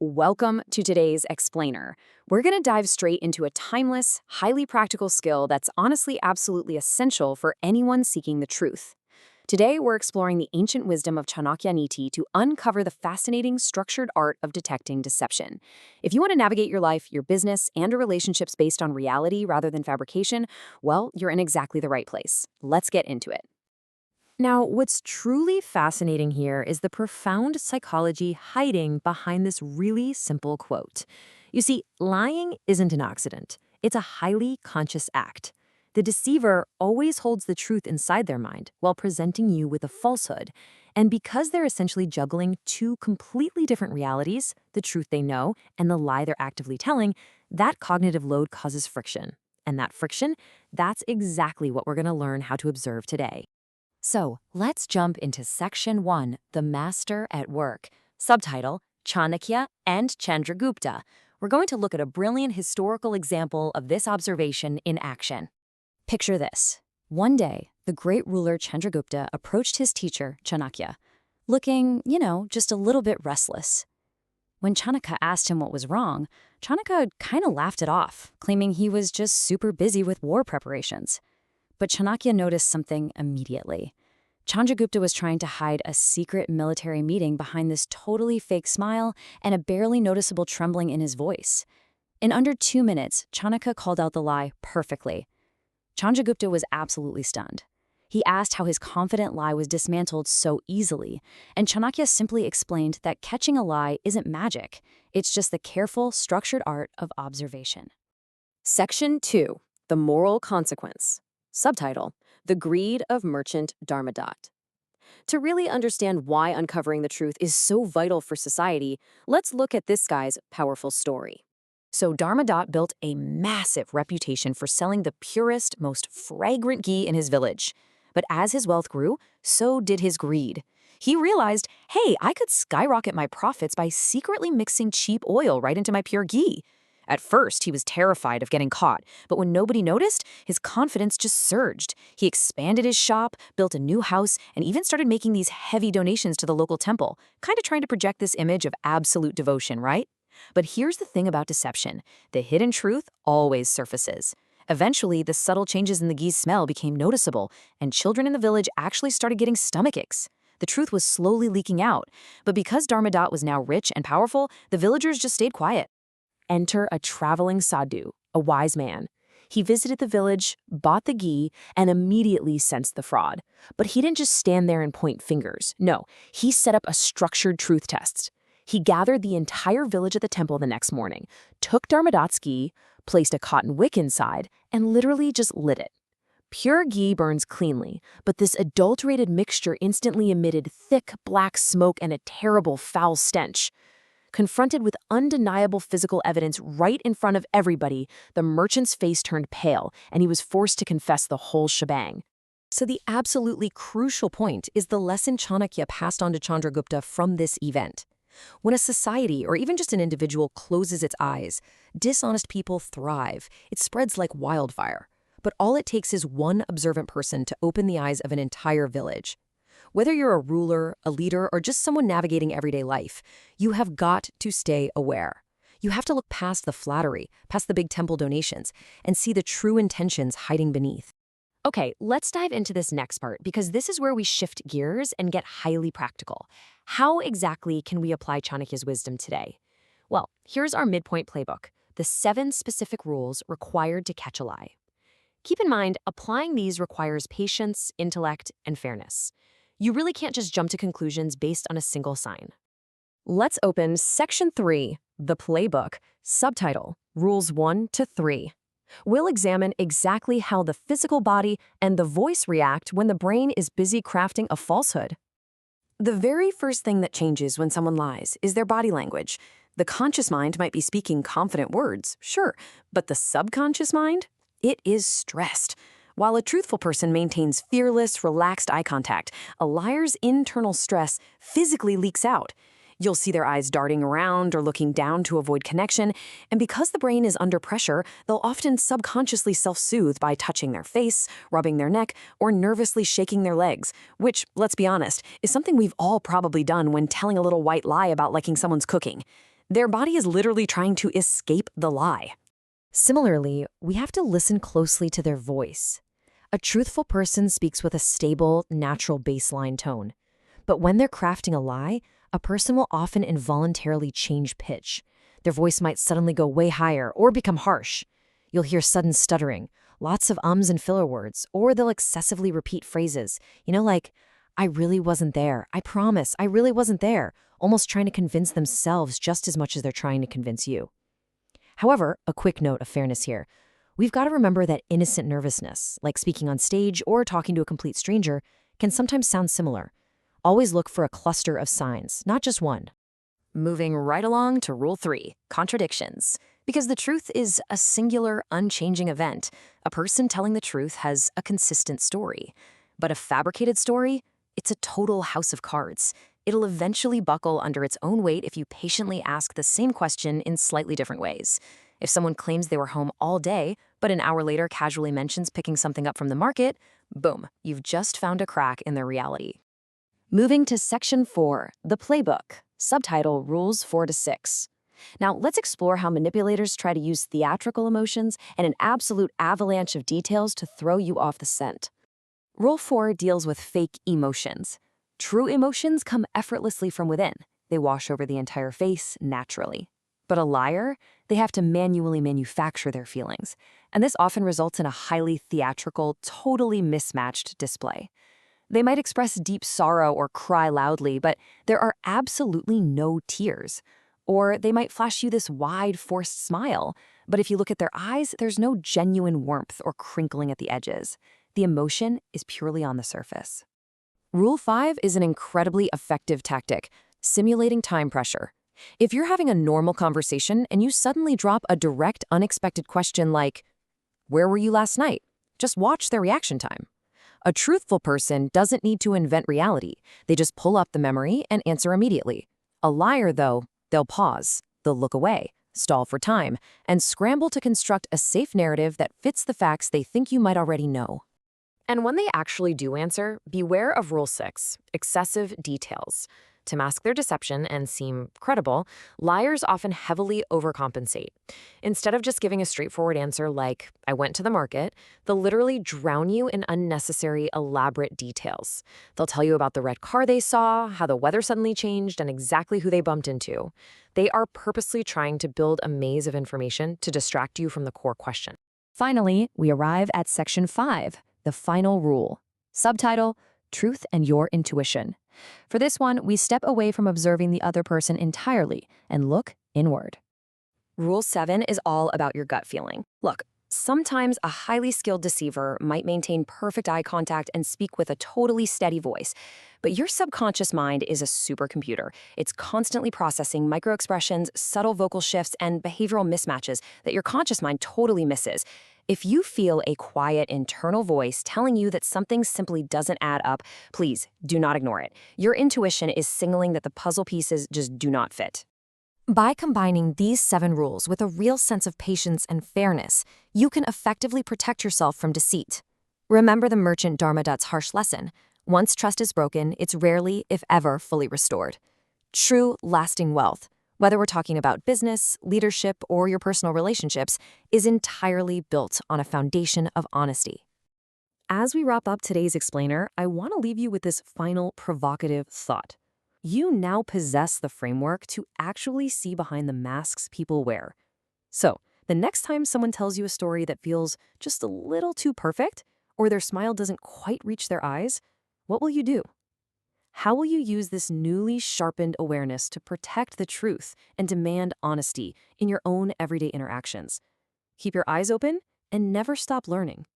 Welcome to today's Explainer. We're going to dive straight into a timeless, highly practical skill that's honestly absolutely essential for anyone seeking the truth. Today, we're exploring the ancient wisdom of Chanakya Niti to uncover the fascinating, structured art of detecting deception. If you want to navigate your life, your business, and your relationships based on reality rather than fabrication, well, you're in exactly the right place. Let's get into it. Now, what's truly fascinating here is the profound psychology hiding behind this really simple quote. You see, lying isn't an accident. It's a highly conscious act. The deceiver always holds the truth inside their mind while presenting you with a falsehood. And because they're essentially juggling two completely different realities, the truth they know and the lie they're actively telling, that cognitive load causes friction. And that friction, that's exactly what we're going to learn how to observe today. So let's jump into Section 1, The Master at Work. Subtitle, Chanakya and Chandragupta. We're going to look at a brilliant historical example of this observation in action. Picture this. One day, the great ruler Chandragupta approached his teacher, Chanakya, looking, just a little bit restless. When Chanakya asked him what was wrong, Chanakya kind of laughed it off, claiming he was just super busy with war preparations. But Chanakya noticed something immediately. Chandragupta was trying to hide a secret military meeting behind this totally fake smile and a barely noticeable trembling in his voice. In under 2 minutes, Chanakya called out the lie perfectly. Chandragupta was absolutely stunned. He asked how his confident lie was dismantled so easily, and Chanakya simply explained that catching a lie isn't magic. It's just the careful, structured art of observation. Section 2. The Moral Consequence. Subtitle, The Greed of Merchant Dharmadatt. To really understand why uncovering the truth is so vital for society, let's look at this guy's powerful story. So Dharmadatt built a massive reputation for selling the purest, most fragrant ghee in his village. But as his wealth grew, so did his greed. He realized, hey, I could skyrocket my profits by secretly mixing cheap oil right into my pure ghee. At first, he was terrified of getting caught, but when nobody noticed, his confidence just surged. He expanded his shop, built a new house, and even started making these heavy donations to the local temple, kind of trying to project this image of absolute devotion, right? But here's the thing about deception. The hidden truth always surfaces. Eventually, the subtle changes in the ghee's smell became noticeable, and children in the village actually started getting stomach aches. The truth was slowly leaking out, but because Dharmadatt was now rich and powerful, the villagers just stayed quiet. Enter a traveling sadhu, a wise man. He visited the village, bought the ghee, and immediately sensed the fraud. But he didn't just stand there and point fingers. No, he set up a structured truth test. He gathered the entire village at the temple the next morning, took Dharmadatt's ghee, placed a cotton wick inside, and literally just lit it. Pure ghee burns cleanly, but this adulterated mixture instantly emitted thick black smoke and a terrible foul stench. Confronted with undeniable physical evidence right in front of everybody, the merchant's face turned pale, and he was forced to confess the whole shebang. So the absolutely crucial point is the lesson Chanakya passed on to Chandragupta from this event. When a society, or even just an individual, closes its eyes, dishonest people thrive. It spreads like wildfire. But all it takes is one observant person to open the eyes of an entire village. Whether you're a ruler, a leader, or just someone navigating everyday life, you have got to stay aware. You have to look past the flattery, past the big temple donations, and see the true intentions hiding beneath. Okay, let's dive into this next part because this is where we shift gears and get highly practical. How exactly can we apply Chanakya's wisdom today? Well, here's our midpoint playbook, the 7 specific rules required to catch a lie. Keep in mind, applying these requires patience, intellect, and fairness. You really can't just jump to conclusions based on a single sign. Let's open Section 3, the playbook, subtitle, Rules 1 to 3. We'll examine exactly how the physical body and the voice react when the brain is busy crafting a falsehood. The very first thing that changes when someone lies is their body language. The conscious mind might be speaking confident words, sure, but the subconscious mind? It is stressed. While a truthful person maintains fearless, relaxed eye contact, a liar's internal stress physically leaks out. You'll see their eyes darting around or looking down to avoid connection, and because the brain is under pressure, they'll often subconsciously self-soothe by touching their face, rubbing their neck, or nervously shaking their legs, which, let's be honest, is something we've all probably done when telling a little white lie about liking someone's cooking. Their body is literally trying to escape the lie. Similarly, we have to listen closely to their voice. A truthful person speaks with a stable, natural baseline tone. But when they're crafting a lie, a person will often involuntarily change pitch. Their voice might suddenly go way higher or become harsh. You'll hear sudden stuttering, lots of ums and filler words, or they'll excessively repeat phrases. Like, I really wasn't there. I promise, I really wasn't there. Almost trying to convince themselves just as much as they're trying to convince you. However, a quick note of fairness here. We've got to remember that innocent nervousness, like speaking on stage or talking to a complete stranger, can sometimes sound similar. Always look for a cluster of signs, not just one. Moving right along to Rule 3, contradictions. Because the truth is a singular, unchanging event. A person telling the truth has a consistent story. But a fabricated story, it's a total house of cards. It'll eventually buckle under its own weight if you patiently ask the same question in slightly different ways. If someone claims they were home all day, but an hour later casually mentions picking something up from the market, boom, you've just found a crack in their reality. Moving to Section 4, the playbook, subtitle Rules 4 to 6. Now, let's explore how manipulators try to use theatrical emotions and an absolute avalanche of details to throw you off the scent. Rule 4 deals with fake emotions. True emotions come effortlessly from within. They wash over the entire face naturally. But a liar, they have to manually manufacture their feelings. And this often results in a highly theatrical, totally mismatched display. They might express deep sorrow or cry loudly, but there are absolutely no tears. Or they might flash you this wide, forced smile, but if you look at their eyes, there's no genuine warmth or crinkling at the edges. The emotion is purely on the surface. Rule 5 is an incredibly effective tactic, simulating time pressure. If you're having a normal conversation and you suddenly drop a direct, unexpected question like, "Where were you last night?" Just watch their reaction time. A truthful person doesn't need to invent reality. They just pull up the memory and answer immediately. A liar, though, they'll pause, they'll look away, stall for time, and scramble to construct a safe narrative that fits the facts they think you might already know. And when they actually do answer, beware of Rule 6, excessive details. To mask their deception and seem credible, liars often heavily overcompensate. Instead of just giving a straightforward answer like, "I went to the market," they'll literally drown you in unnecessary, elaborate details. They'll tell you about the red car they saw, how the weather suddenly changed, and exactly who they bumped into. They are purposely trying to build a maze of information to distract you from the core question. Finally, we arrive at Section 5, the final rule. Subtitle, Truth and Your Intuition. For this one, we step away from observing the other person entirely and look inward. Rule 7 is all about your gut feeling. Look, sometimes a highly skilled deceiver might maintain perfect eye contact and speak with a totally steady voice, but your subconscious mind is a supercomputer. It's constantly processing microexpressions, subtle vocal shifts, and behavioral mismatches that your conscious mind totally misses. If you feel a quiet internal voice telling you that something simply doesn't add up, please do not ignore it. Your intuition is signaling that the puzzle pieces just do not fit. By combining these 7 rules with a real sense of patience and fairness, you can effectively protect yourself from deceit. Remember the merchant Dharmadatt's harsh lesson. Once trust is broken, it's rarely, if ever, fully restored. True, lasting wealth, whether we're talking about business, leadership, or your personal relationships, is entirely built on a foundation of honesty. As we wrap up today's explainer, I want to leave you with this final provocative thought. You now possess the framework to actually see behind the masks people wear. So, the next time someone tells you a story that feels just a little too perfect, or their smile doesn't quite reach their eyes, what will you do? How will you use this newly sharpened awareness to protect the truth and demand honesty in your own everyday interactions? Keep your eyes open and never stop learning.